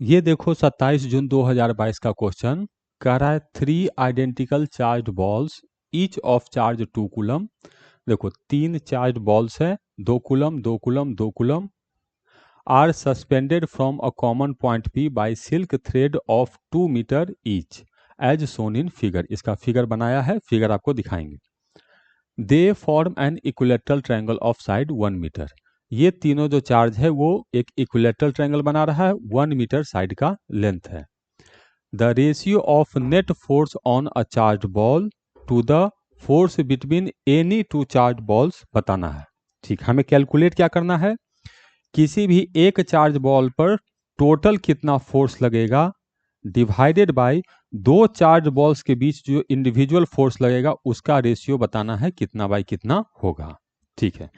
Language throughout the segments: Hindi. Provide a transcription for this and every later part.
ये देखो 27 जून 2022 का क्वेश्चन कह रहा है 3 identical charge balls each of charge 2 coulomb. देखो 3 चार्ज बॉल्स है, 2 coulomb 2 coulomb 2 coulomb are suspended from a common point P by silk thread of 2 metre each as shown in figure. इसका फिगर बनाया है, फिगर आपको दिखाएंगे। They form an equilateral triangle of side 1 metre. ये तीनों जो चार्ज है वो एक इक्विलेटरल ट्रायंगल बना रहा है, 1 मीटर साइड का लेंथ है। The ratio of net force on a charge ball to the force between any two charge balls बताना है। ठीक, हमें कैलकुलेट क्या करना है, किसी भी एक चार्ज बॉल पर टोटल कितना फोर्स लगेगा डिवाइडेड बाय दो चार्ज बॉल्स के बीच जो इंडिविजुअल फोर्स लगेगा उसका रेशियो बताना है, कितना बाय कितना होगा। ठीक है,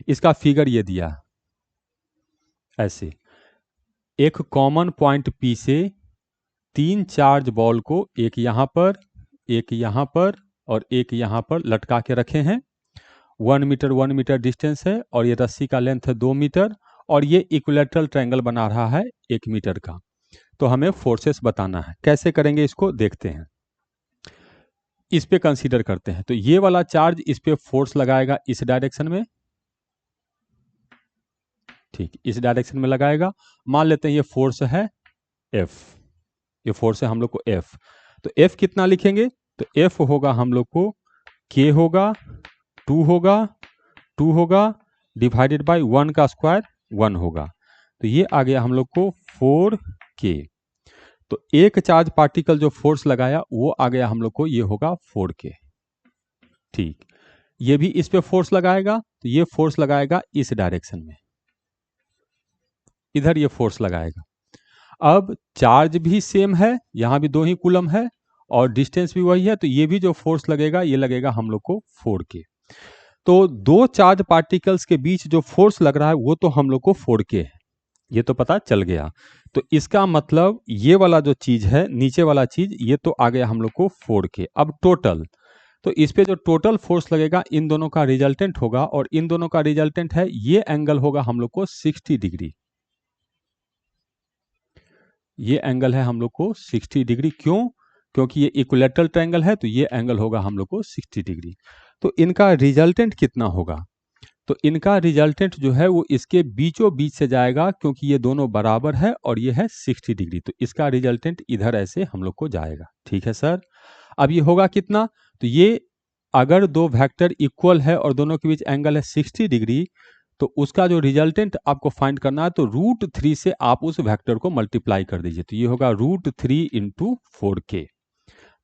इसका फिगर ये दिया है ऐसे। एक कॉमन पॉइंट पी से 3 चार्ज बॉल को एक यहां पर, एक यहां पर और एक यहां पर लटका के रखे हैं। 1 मीटर डिस्टेंस है और ये रस्सी का लेंथ है 2 मीटर और ये इक्विलेटरल ट्रायंगल बना रहा है 1 मीटर का। तो हमें फोर्सेस बताना है, कैसे करेंगे इसको देखते हैं। इस पे कंसीडर करते हैं, तो ये वाला चार्ज इस पे फोर्स लगाएगा इस डायरेक्शन में। ठीक, इस डायरेक्शन में लगाएगा। मान लेते हैं ये फोर्स है F, ये फोर्स है हम लोग को F। तो F कितना लिखेंगे, तो F होगा हम लोग को K होगा 2 होगा 2 होगा डिवाइडेड बाय 1 का स्क्वायर 1 होगा। तो ये आ गया हम लोग को 4K। तो एक चार्ज पार्टिकल जो फोर्स लगाया वो आ गया हम लोग को, ये होगा 4K। ठीक, ये भी इस पे फोर्स लगाएगा, तो ये फोर्स लगाएगा इस डायरेक्शन में, इधर ये फोर्स लगाएगा। अब चार्ज भी सेम है, यहां भी 2 ही कूलम है और डिस्टेंस भी वही है, तो ये भी जो फोर्स लगेगा ये लगेगा हम लोग को 4K। तो दो चार्ज पार्टिकल्स के बीच जो फोर्स लग रहा है वो तो हम लोग को 4K है, ये तो पता चल गया। तो इसका मतलब ये वाला जो चीज है, नीचे वाला चीज, ये तो आ गया हम लोग को 4K। अब टोटल, तो इस पे जो टोटल फोर्स लगेगा इन दोनों का रिजल्टेंट होगा, और इन दोनों का रिजल्टेंट है ये एंगल होगा हम लोग को 60 डिग्री। ये एंगल है हम लोग को 60 डिग्री। क्यों? क्योंकि ये इक्विलेटरल ट्रायंगल है, तो ये एंगल होगा हम लोग को 60 डिग्री। तो इनका रिजल्टेंट कितना होगा, तो इनका रिजल्टेंट जो है वो इसके बीचों बीच से जाएगा, क्योंकि ये दोनों बराबर है और ये है 60 डिग्री, तो इसका रिजल्टेंट इधर ऐसे हम लोग को जाएगा। ठीक है सर, अब ये होगा कितना, तो ये अगर दो वेक्टर इक्वल है और दोनों के बीच एंगल है 60 डिग्री, तो उसका जो रिजल्टेंट आपको फाइंड करना है, तो √3 से आप उस वेक्टर को मल्टीप्लाई कर दीजिए, तो ये होगा √3 इंटू 4K।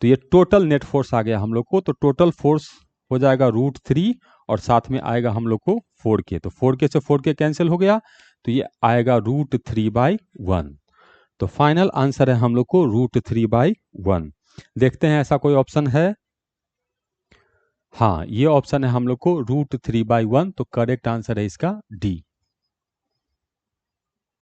तो ये टोटल नेट फोर्स आ गया हम लोग को। तो टोटल फोर्स हो जाएगा √3 और साथ में आएगा हम लोग को 4K। तो 4K से 4K कैंसिल हो गया, तो ये आएगा √3/1। तो फाइनल आंसर है हम लोग को √3/1। देखते हैं ऐसा कोई ऑप्शन है। हाँ, ये ऑप्शन है हम लोग को √3/1, तो करेक्ट आंसर है इसका डी।